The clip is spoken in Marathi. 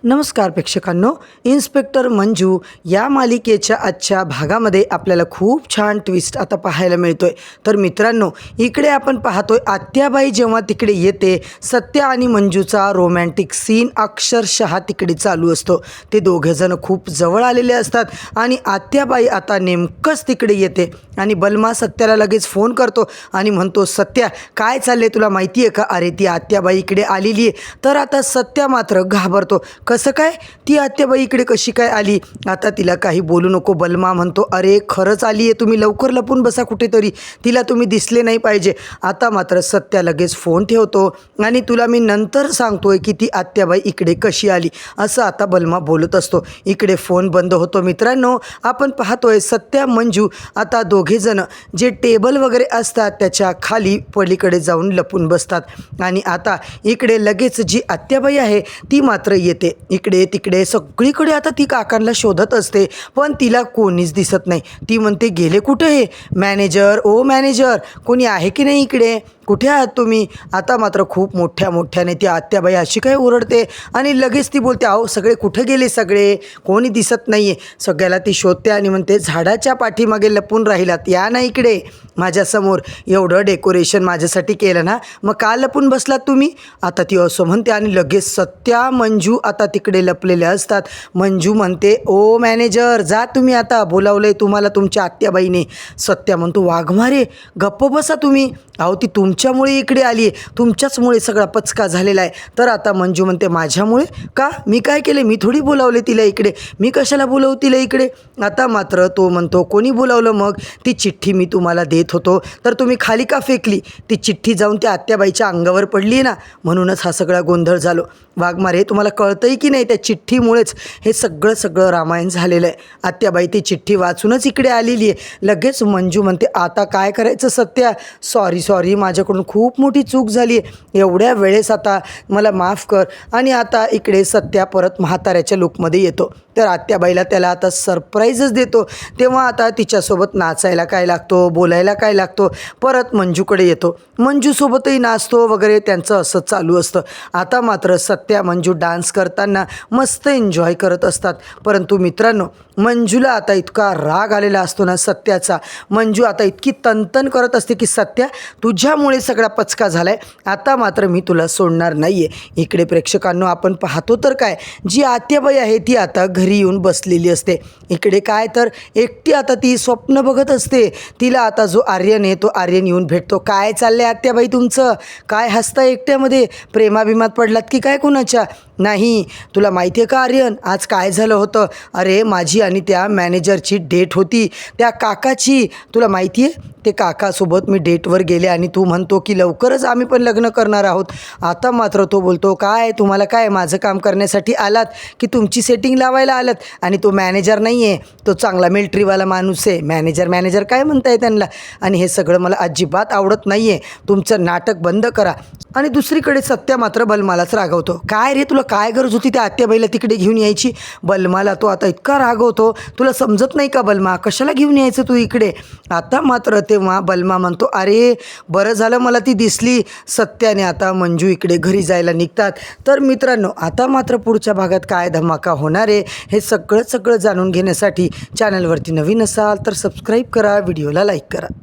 नमस्कार प्रेक्षकांनो, इन्स्पेक्टर मंजू या मालिकेच्या आजच्या भागामध्ये आपल्याला खूप छान ट्विस्ट आता पाहायला मिळतोय। तर मित्रांनो, इकडे आपण पाहतोय आत्याबाई जेव्हा तिकडे येते, सत्या आणि मंजूचा रोमॅन्टिक सीन अक्षरशः तिकडे चालू असतो। ते दोघे जण खूप जवळ आलेले असतात आणि आत्याबाई आता नेमकंच तिकडे येते आणि बलमा सत्याला लगेच फोन करतो आणि म्हणतो, सत्या काय चालले तुला माहिती आहे का? अरे ती आत्याबाई इकडे आलेली आहे। तर आता सत्या मात्र घाबरतो, कसं काय? ती आत्याबाई इकडे कशी काय आली? आता तिला काही बोलू नको। बलमा म्हणतो, अरे खरंच आली आहे, तुम्ही लवकर लपून बसा कुठेतरी, तिला तुम्ही दिसले नाही पाहिजे। आता मात्र सत्या लगेच फोन ठेवतो आणि तुला मी नंतर सांगतोय की ती आत्याबाई इकडे कशी आली, असं आता बलमा बोलत असतो। इकडे फोन बंद होतो। मित्रांनो, आपण पाहतोय सत्या मंजू आता दोघेजण जे टेबल वगैरे असतात त्याच्या खाली पलीकडे जाऊन लपून बसतात आणि आता इकडे लगेच जी आत्याबाई आहे ती मात्र येते। इकडे तिकडे सगळीकडे आता ती काकांना शोधत असते, पण तिला कोणीच दिसत नाही। ती म्हणते, गेले कुठे हे मॅनेजर? ओ मॅनेजर, कोणी आहे की नाही इकडे? कुठे आहात तुम्ही? आता मात्र खूप मोठ्याने ती आत्याबाई अशी काय ओरडते आणि लगेच ती बोलते, अहो सगळे कुठे गेले? सगळे कोणी दिसत नाही आहे। सगळ्याला ती शोधते आणि म्हणते, झाडाच्या पाठीमागे लपून राहिलात, या ना इकडे माझ्यासमोर। एवढं डेकोरेशन माझ्यासाठी केलं ना, मग का लपून बसलात तुम्ही? आता ती असं म्हणते आणि लगेच सत्या मंजू आता तिकडे लपलेले असतात। मंजू म्हणते, ओ मॅनेजर जा तुम्ही, आता बोलावलंय तुम्हाला तुमच्या आत्याबाईने। सत्या म्हणतो, वाघमारे गप्प बसा तुम्ही, अहो ती तुमच्यामुळे इकडे आली आहे, तुमच्याचमुळे सगळा पचका झालेला आहे। तर आता मंजू म्हणते, माझ्यामुळे का? मी काय केले? मी थोडी बोलावले तिला इकडे, मी कशाला बोलावू तिला इकडे? आता मात्र तो म्हणतो, कोणी बोलावलं मग? ती चिठ्ठी मी तुम्हाला देत होतो तर तुम्ही खाली का फेकली? ती चिठ्ठी जाऊन त्या आत्याबाईच्या अंगावर पडली ना, म्हणूनच हा सगळा गोंधळ झालो। वाघमारे, तुम्हाला कळतंय की नाही, त्या चिठ्ठीमुळेच हे सगळं रामायण झालेलं आहे। आत्याबाई ती चिठ्ठी वाचूनच इकडे आलेली आहे। लगेच मंजू म्हणते, आता काय करायचं सत्या? सॉरी माझ्याकडून खूप मोठी चूक झाली आहे, एवढ्या वेळेस आता मला माफ कर। आणि आता इकडे सत्या परत म्हाताऱ्याच्या लुकमध्ये येतो। तर आत्याबाईला त्याला आता सरप्राईजच देतो। तेव्हा आता तिच्यासोबत नाचायला काय लागतो, बोलायला काय लागतो, परत मंजूकडे येतो। मंजूसोबतही नाचतो वगैरे, त्यांचं असं चालू असतं। आता मात्र सत्या मंजू डान्स करताना मस्त एन्जॉय करत असतात। परंतु मित्रांनो, मंजूला आता इतका राग आलेला असतो ना सत्याचा, मंजू आता इतकी तनतन करत असते की सत्या तुझ्यामुळे सगळा पचका झालाय, आता मात्र मी तुला सोडणार नाही आहे। इकडे प्रेक्षकांनो, आपण पाहतो तर काय, जी आत्याबाई आहे ती आता घरी येऊन बसलेली असते। इकडे काय तर एकटी आता ती स्वप्न बघत असते। तिला आता जो आर्यन आहे तो आर्यन येऊन भेटतो। काय चाललंय आत्याबाई तुमचं? काय हसता एकट्यामध्ये? प्रेमाभिमात पडलात की काय कुणाच्या? नाही, तुला माहिती आहे का आर्यन, आज काय झालं होतं? अरे माझी आणि त्या मॅनेजरची डेट होती, त्या काकाची। तुला माहिती आहे, ते काकासोबत मी डेटवर गेले आणि तू म्हणतो की लवकरच आम्ही पण लग्न करणार आहोत। आता मात्र तो बोलतो, काय तुम्हाला काय माझं काम करण्यासाठी आलात की तुमची सेटिंग लावायला आलात? आणि तो मॅनेजर नाही आहे, तो चांगला मिलिटरीवाला माणूस आहे। मॅनेजर काय म्हणताय त्यांना? आणि हे सगळं मला अजिबात आवडत नाही आहे, तुमचं नाटक बंद करा। आणि दुसरीकडे सत्या मात्र बलमालाच रागवतो, काय रे तुला काय गरज होती त्या आत्याबाईला तिकडे घेऊन यायची? बलमाला तो आता इतका रागवतो, तुला समजत नाही का बलमा, कशाला घेऊन यायचं तू इकडे? आता मात्र तेव्हा बलमा म्हणतो, अरे बरं झालं मला ती दिसली। सत्याने आता मंजू इकडे घरी जायला निघतात। तर मित्रांनो, आता मात्र पुढच्या भागात काय धमाका होणार आहे हे सगळं जाणून घेण्यासाठी चॅनलवरती नवीन असाल तर सबस्क्राईब करा, व्हिडिओला लाईक करा।